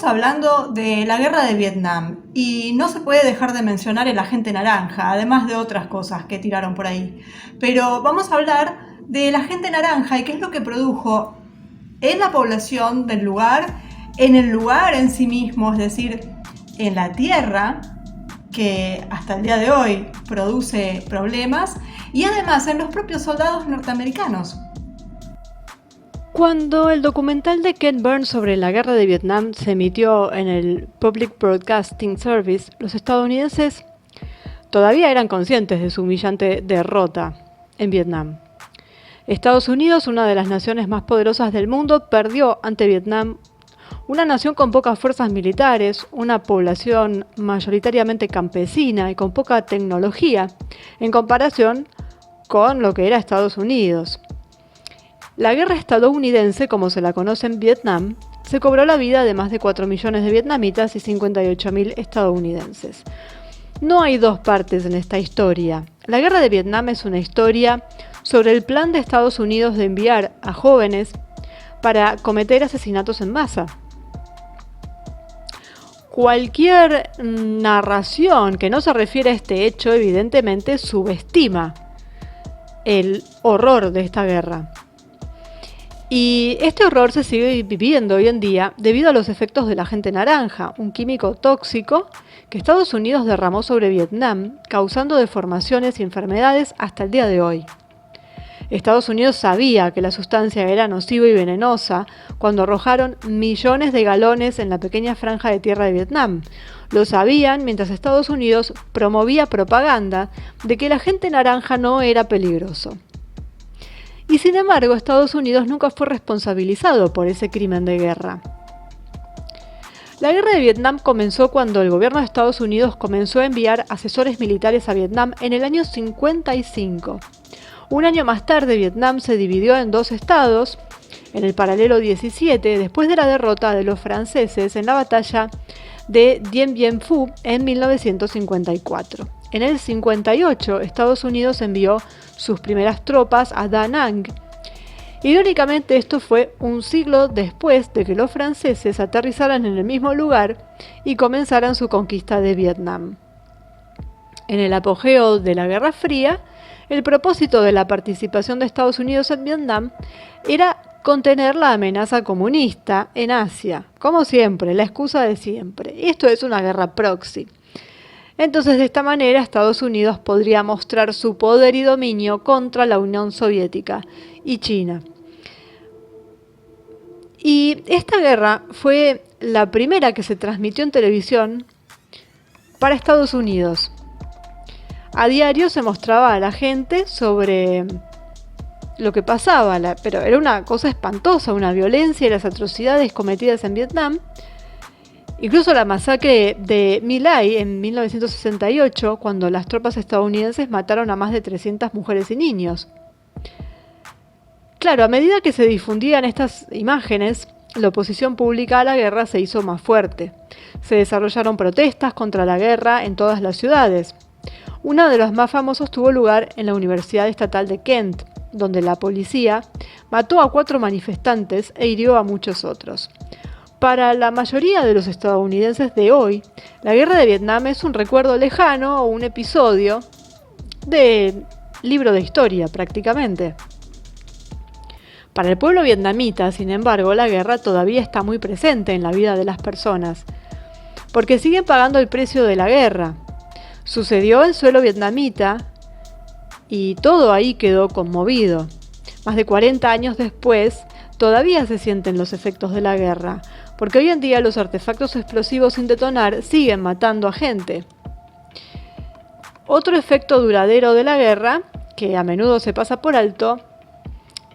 hablando de la guerra de Vietnam y no se puede dejar de mencionar el agente naranja, además de otras cosas que tiraron por ahí. Pero vamos a hablar del agente naranja y qué es lo que produjo en la población del lugar, en el lugar en sí mismo, es decir, en la tierra, que hasta el día de hoy produce problemas, y además en los propios soldados norteamericanos. Cuando el documental de Ken Burns sobre la guerra de Vietnam se emitió en el Public Broadcasting Service, los estadounidenses todavía eran conscientes de su humillante derrota en Vietnam. Estados Unidos, una de las naciones más poderosas del mundo, perdió ante Vietnam, una nación con pocas fuerzas militares, una población mayoritariamente campesina y con poca tecnología, en comparación con lo que era Estados Unidos. La guerra estadounidense, como se la conoce en Vietnam, se cobró la vida de más de 4 millones de vietnamitas y 58.000 estadounidenses. No hay dos partes en esta historia. La guerra de Vietnam es una historia sobre el plan de Estados Unidos de enviar a jóvenes para cometer asesinatos en masa. Cualquier narración que no se refiere a este hecho evidentemente subestima el horror de esta guerra. Y este horror se sigue viviendo hoy en día debido a los efectos del agente naranja, un químico tóxico que Estados Unidos derramó sobre Vietnam, causando deformaciones y enfermedades hasta el día de hoy. Estados Unidos sabía que la sustancia era nociva y venenosa cuando arrojaron millones de galones en la pequeña franja de tierra de Vietnam. Lo sabían mientras Estados Unidos promovía propaganda de que el agente naranja no era peligroso. Y sin embargo, Estados Unidos nunca fue responsabilizado por ese crimen de guerra. La guerra de Vietnam comenzó cuando el gobierno de Estados Unidos comenzó a enviar asesores militares a Vietnam en el año 55. Un año más tarde, Vietnam se dividió en dos estados, en el paralelo 17, después de la derrota de los franceses en la batalla de Dien Bien Phu en 1954. En el 58, Estados Unidos envió sus primeras tropas a Da Nang. Irónicamente, esto fue un siglo después de que los franceses aterrizaran en el mismo lugar y comenzaran su conquista de Vietnam. En el apogeo de la Guerra Fría, el propósito de la participación de Estados Unidos en Vietnam era contener la amenaza comunista en Asia, como siempre, la excusa de siempre. Esto es una guerra proxy. Entonces, de esta manera, Estados Unidos podría mostrar su poder y dominio contra la Unión Soviética y China. Y esta guerra fue la primera que se transmitió en televisión para Estados Unidos. A diario se mostraba a la gente sobre lo que pasaba, pero era una cosa espantosa, una violencia y las atrocidades cometidas en Vietnam. Incluso la masacre de My Lai en 1968, cuando las tropas estadounidenses mataron a más de 300 mujeres y niños. Claro, a medida que se difundían estas imágenes, la oposición pública a la guerra se hizo más fuerte. Se desarrollaron protestas contra la guerra en todas las ciudades. Uno de los más famosos tuvo lugar en la Universidad Estatal de Kent, donde la policía mató a 4 manifestantes e hirió a muchos otros. Para la mayoría de los estadounidenses de hoy, la guerra de Vietnam es un recuerdo lejano o un episodio de libro de historia prácticamente. Para el pueblo vietnamita, sin embargo, la guerra todavía está muy presente en la vida de las personas, porque siguen pagando el precio de la guerra. Sucedió en suelo vietnamita y todo ahí quedó conmovido. Más de 40 años después, todavía se sienten los efectos de la guerra, porque hoy en día los artefactos explosivos sin detonar siguen matando a gente. Otro efecto duradero de la guerra, que a menudo se pasa por alto,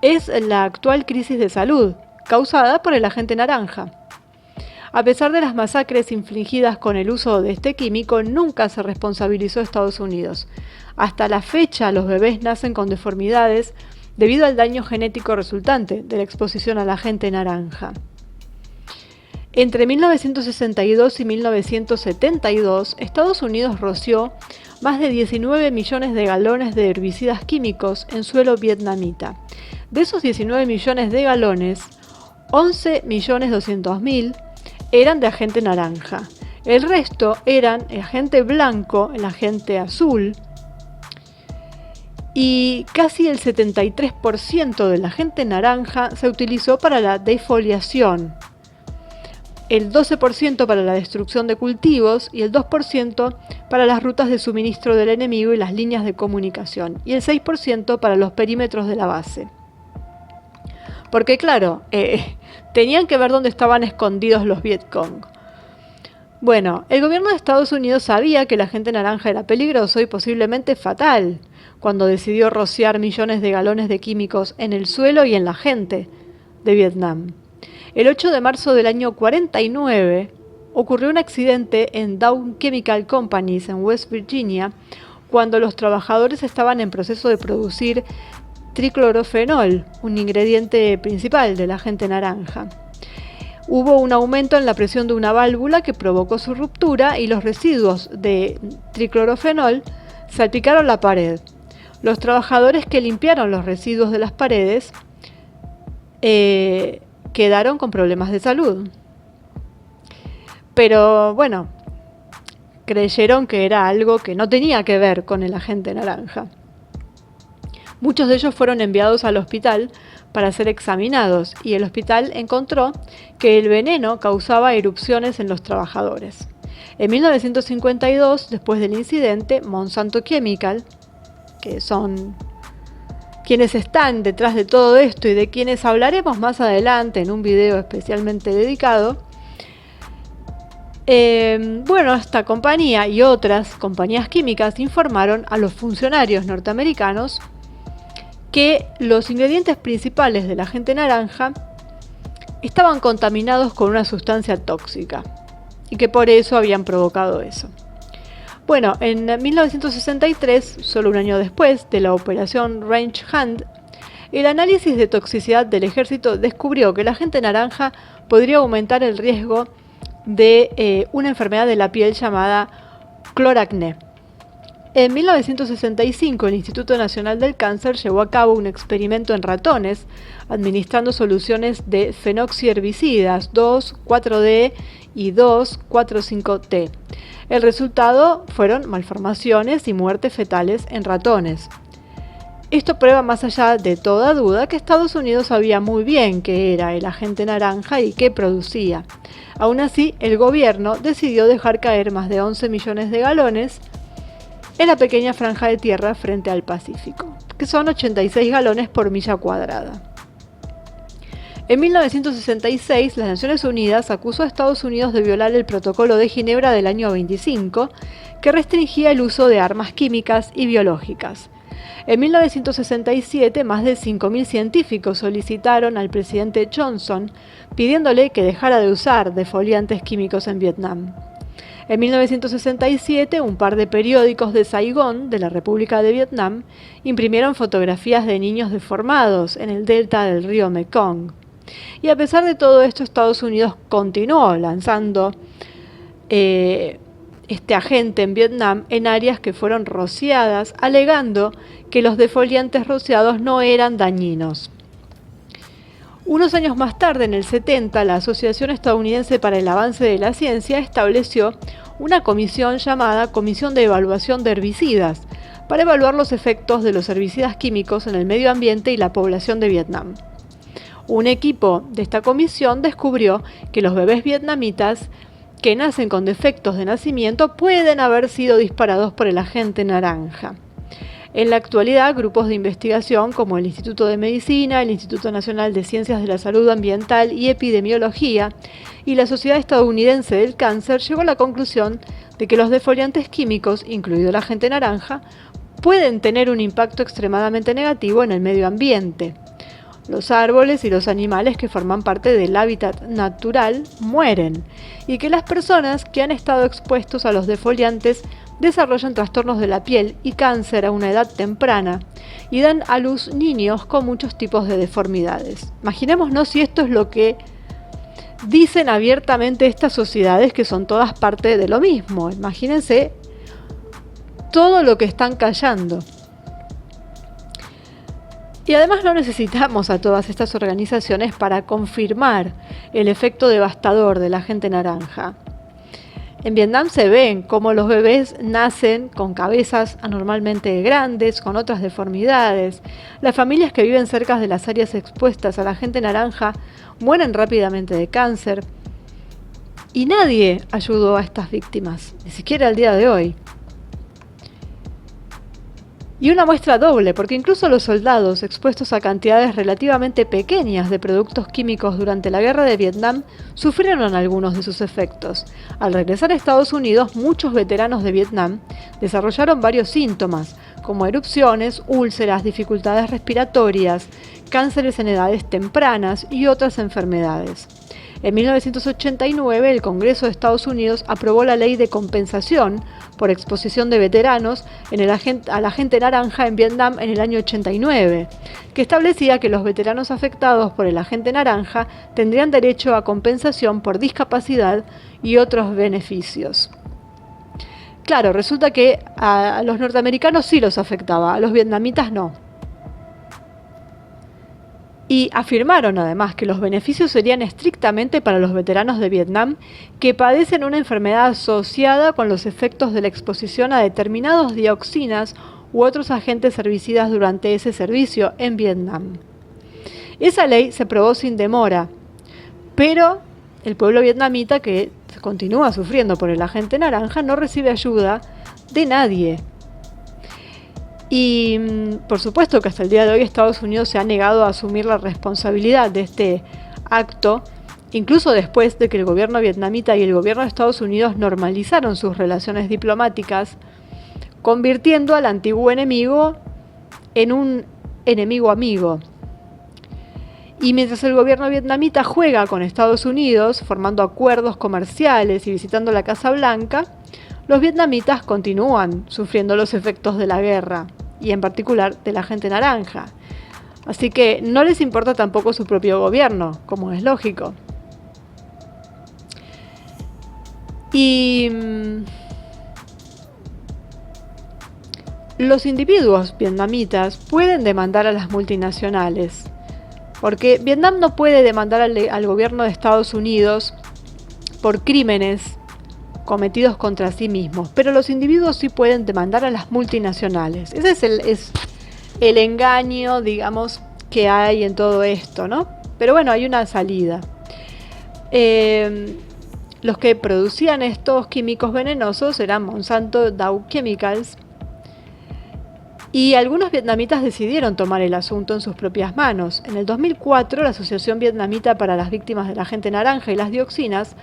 es la actual crisis de salud, causada por el agente naranja. A pesar de las masacres infligidas con el uso de este químico, nunca se responsabilizó a Estados Unidos. Hasta la fecha, los bebés nacen con deformidades debido al daño genético resultante de la exposición al agente naranja. Entre 1962 y 1972, Estados Unidos roció más de 19 millones de galones de herbicidas químicos en suelo vietnamita. De esos 19 millones de galones, 11.200.000 eran de agente naranja. El resto eran el agente blanco, el agente azul, y casi el 73% del agente naranja se utilizó para la defoliación, el 12% para la destrucción de cultivos y el 2% para las rutas de suministro del enemigo y las líneas de comunicación, y el 6% para los perímetros de la base. Porque claro, tenían que ver dónde estaban escondidos los Vietcong. Bueno, el gobierno de Estados Unidos sabía que el agente naranja era peligroso y posiblemente fatal, cuando decidió rociar millones de galones de químicos en el suelo y en la gente de Vietnam. El 8 de marzo del año 49 ocurrió un accidente en Dow Chemical Companies en West Virginia, cuando los trabajadores estaban en proceso de producir triclorofenol, un ingrediente principal del agente naranja. Hubo un aumento en la presión de una válvula que provocó su ruptura y los residuos de triclorofenol salpicaron la pared. Los trabajadores que limpiaron los residuos de las paredes quedaron con problemas de salud. Pero bueno, creyeron que era algo que no tenía que ver con el agente naranja. Muchos de ellos fueron enviados al hospital para ser examinados y el hospital encontró que el veneno causaba erupciones en los trabajadores. En 1952, después del incidente, Monsanto Chemical, que son quienes están detrás de todo esto y de quienes hablaremos más adelante en un video especialmente dedicado, esta compañía y otras compañías químicas informaron a los funcionarios norteamericanos que los ingredientes principales del agente naranja estaban contaminados con una sustancia tóxica y que por eso habían provocado eso. Bueno, en 1963, solo un año después de la operación Range Hand, el análisis de toxicidad del ejército descubrió que el agente naranja podría aumentar el riesgo de una enfermedad de la piel llamada cloracné. En 1965, el Instituto Nacional del Cáncer llevó a cabo un experimento en ratones, administrando soluciones de fenoxiherbicidas 2,4-D y 2,4,5-T. El resultado fueron malformaciones y muertes fetales en ratones. Esto prueba más allá de toda duda que Estados Unidos sabía muy bien qué era el agente naranja y qué producía. Aún así, el gobierno decidió dejar caer más de 11 millones de galones en la pequeña franja de tierra frente al Pacífico, que son 86 galones por milla cuadrada. En 1966, las Naciones Unidas acusó a Estados Unidos de violar el Protocolo de Ginebra del año 25, que restringía el uso de armas químicas y biológicas. En 1967, más de 5.000 científicos solicitaron al presidente Johnson pidiéndole que dejara de usar defoliantes químicos en Vietnam. En 1967, un par de periódicos de Saigón, de la República de Vietnam, imprimieron fotografías de niños deformados en el delta del río Mekong. Y a pesar de todo esto, Estados Unidos continuó lanzando este agente en Vietnam en áreas que fueron rociadas, alegando que los defoliantes rociados no eran dañinos. Unos años más tarde, en el 70, la Asociación Estadounidense para el Avance de la Ciencia estableció una comisión llamada Comisión de Evaluación de Herbicidas para evaluar los efectos de los herbicidas químicos en el medio ambiente y la población de Vietnam. Un equipo de esta comisión descubrió que los bebés vietnamitas que nacen con defectos de nacimiento pueden haber sido disparados por el agente naranja. En la actualidad, grupos de investigación como el Instituto de Medicina, el Instituto Nacional de Ciencias de la Salud Ambiental y Epidemiología y la Sociedad Estadounidense del Cáncer llegó a la conclusión de que los defoliantes químicos, incluido el agente naranja, pueden tener un impacto extremadamente negativo en el medio ambiente. Los árboles y los animales que forman parte del hábitat natural mueren, y que las personas que han estado expuestos a los defoliantes desarrollan trastornos de la piel y cáncer a una edad temprana y dan a luz niños con muchos tipos de deformidades. Imaginémonos si esto es lo que dicen abiertamente estas sociedades, que son todas parte de lo mismo. Imagínense todo lo que están callando. Y además no necesitamos a todas estas organizaciones para confirmar el efecto devastador de la gente naranja. En Vietnam se ven cómo los bebés nacen con cabezas anormalmente grandes, con otras deformidades. Las familias que viven cerca de las áreas expuestas a la gente naranja mueren rápidamente de cáncer. Y nadie ayudó a estas víctimas, ni siquiera al día de hoy. Y una muestra doble, porque incluso los soldados expuestos a cantidades relativamente pequeñas de productos químicos durante la guerra de Vietnam sufrieron algunos de sus efectos. Al regresar a Estados Unidos, muchos veteranos de Vietnam desarrollaron varios síntomas, como erupciones, úlceras, dificultades respiratorias, cánceres en edades tempranas y otras enfermedades. En 1989, el Congreso de Estados Unidos aprobó la ley de compensación por exposición de veteranos a la gente naranja en Vietnam en el año 89, que establecía que los veteranos afectados por el agente naranja tendrían derecho a compensación por discapacidad y otros beneficios. Claro, resulta que a los norteamericanos sí los afectaba, a los vietnamitas no. Y afirmaron además que los beneficios serían estrictamente para los veteranos de Vietnam que padecen una enfermedad asociada con los efectos de la exposición a determinadas dioxinas u otros agentes herbicidas durante ese servicio en Vietnam. Esa ley se aprobó sin demora, pero el pueblo vietnamita, que continúa sufriendo por el agente naranja, no recibe ayuda de nadie. Y por supuesto que hasta el día de hoy Estados Unidos se ha negado a asumir la responsabilidad de este acto, incluso después de que el gobierno vietnamita y el gobierno de Estados Unidos normalizaron sus relaciones diplomáticas, convirtiendo al antiguo enemigo en un enemigo amigo. Y mientras el gobierno vietnamita juega con Estados Unidos, formando acuerdos comerciales y visitando la Casa Blanca, los vietnamitas continúan sufriendo los efectos de la guerra, y en particular de la gente naranja. Así que no les importa tampoco su propio gobierno, como es lógico. Y los individuos vietnamitas pueden demandar a las multinacionales, porque Vietnam no puede demandar al gobierno de Estados Unidos por crímenes cometidos contra sí mismos, pero los individuos sí pueden demandar a las multinacionales. Ese es el engaño, digamos, que hay en todo esto, ¿no? Pero bueno, hay una salida. Los que producían estos químicos venenosos eran Monsanto Dow Chemicals, y algunos vietnamitas decidieron tomar el asunto en sus propias manos. En el 2004, la Asociación Vietnamita para las Víctimas del Agente Naranja y las Dioxinas,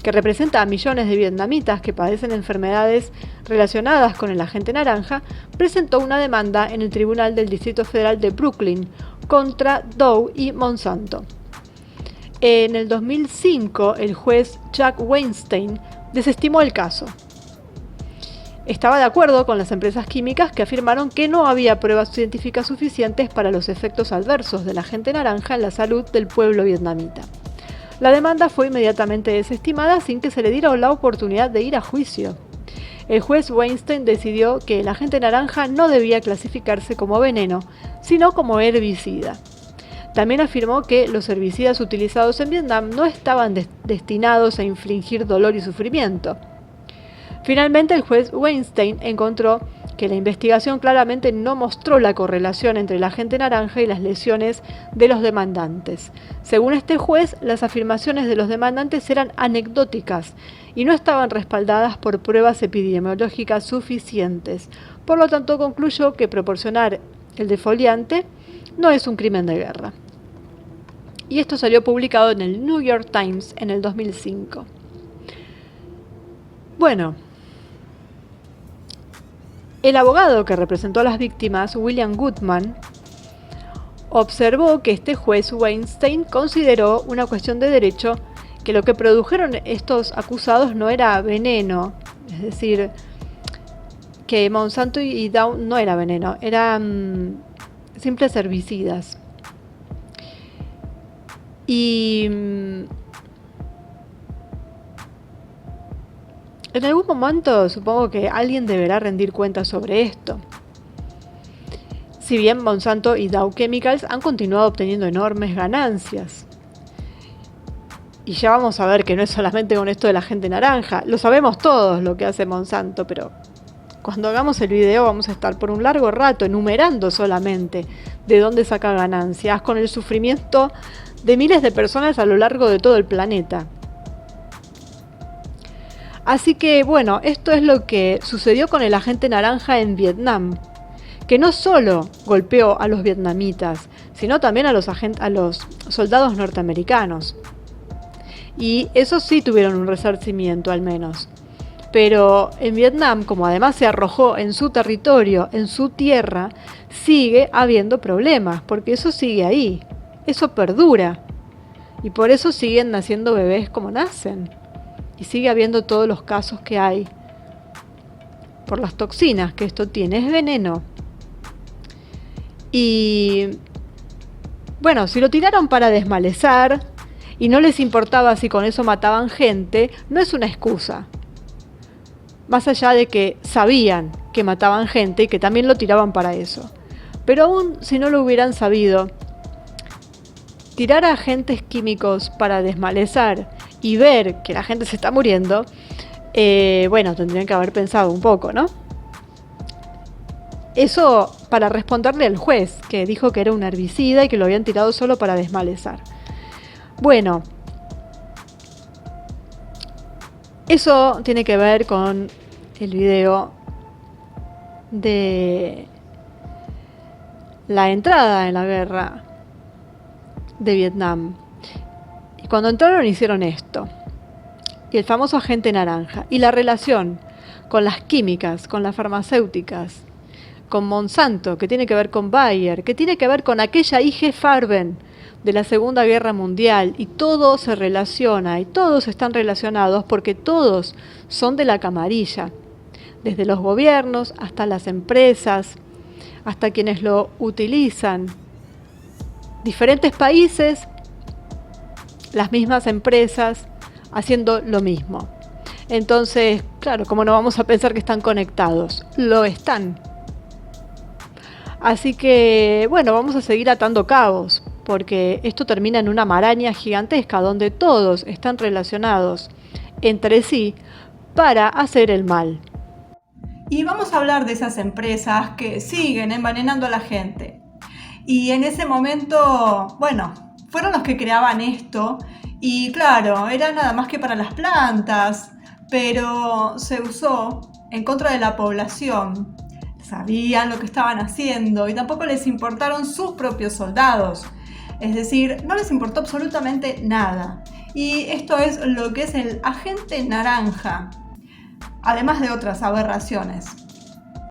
que representa a millones de vietnamitas que padecen enfermedades relacionadas con el agente naranja, presentó una demanda en el Tribunal del Distrito Federal de Brooklyn contra Dow y Monsanto. En el 2005, el juez Jack Weinstein desestimó el caso. Estaba de acuerdo con las empresas químicas que afirmaron que no había pruebas científicas suficientes para los efectos adversos del agente naranja en la salud del pueblo vietnamita. La demanda fue inmediatamente desestimada sin que se le diera la oportunidad de ir a juicio. El juez Weinstein decidió que el agente naranja no debía clasificarse como veneno, sino como herbicida. También afirmó que los herbicidas utilizados en Vietnam no estaban destinados a infligir dolor y sufrimiento. Finalmente, el juez Weinstein encontró que la investigación claramente no mostró la correlación entre el agente naranja y las lesiones de los demandantes. Según este juez, las afirmaciones de los demandantes eran anecdóticas y no estaban respaldadas por pruebas epidemiológicas suficientes. Por lo tanto, concluyó que proporcionar el defoliante no es un crimen de guerra. Y esto salió publicado en el New York Times en el 2005. Bueno, el abogado que representó a las víctimas, William Goodman, observó que este juez Weinstein consideró una cuestión de derecho que lo que produjeron estos acusados no era veneno, es decir, que Monsanto y Dow no era veneno, eran simples herbicidas. Y en algún momento supongo que alguien deberá rendir cuentas sobre esto. Si bien Monsanto y Dow Chemicals han continuado obteniendo enormes ganancias. Y ya vamos a ver que no es solamente con esto de la gente naranja. Lo sabemos todos lo que hace Monsanto, pero cuando hagamos el video vamos a estar por un largo rato enumerando solamente de dónde saca ganancias, con el sufrimiento de miles de personas a lo largo de todo el planeta. Así que bueno, esto es lo que sucedió con el agente naranja en Vietnam, que no solo golpeó a los vietnamitas, sino también a los soldados norteamericanos. Y esos sí tuvieron un resarcimiento al menos. Pero en Vietnam, como además se arrojó en su territorio, en su tierra, sigue habiendo problemas, porque eso sigue ahí, eso perdura. Y por eso siguen naciendo bebés como nacen. Y sigue habiendo todos los casos que hay por las toxinas que esto tiene, es veneno. Y bueno, si lo tiraron para desmalezar y no les importaba si con eso mataban gente, no es una excusa. Más allá de que sabían que mataban gente y que también lo tiraban para eso. Pero aún si no lo hubieran sabido, tirar a agentes químicos para desmalezar y ver que la gente se está muriendo, bueno, tendrían que haber pensado un poco, ¿no? Eso para responderle al juez, que dijo que era un herbicida y que lo habían tirado solo para desmalezar. Bueno, eso tiene que ver con el video de la entrada en la guerra de Vietnam. Y cuando entraron hicieron esto. Y el famoso agente naranja. Y la relación con las químicas, con las farmacéuticas, con Monsanto, que tiene que ver con Bayer, que tiene que ver con aquella IG Farben de la Segunda Guerra Mundial, y todo se relaciona, y todos están relacionados porque todos son de la camarilla, desde los gobiernos hasta las empresas, hasta quienes lo utilizan. Diferentes países, las mismas empresas, haciendo lo mismo. Entonces, claro, ¿cómo no vamos a pensar que están conectados? Lo están. Así que, bueno, vamos a seguir atando cabos, porque esto termina en una maraña gigantesca donde todos están relacionados entre sí para hacer el mal. Y vamos a hablar de esas empresas que siguen envenenando a la gente. Y en ese momento, bueno, fueron los que creaban esto. Y claro, era nada más que para las plantas, pero se usó en contra de la población. Sabían lo que estaban haciendo y tampoco les importaron sus propios soldados. Es decir, no les importó absolutamente nada. Y esto es lo que es el agente naranja, además de otras aberraciones.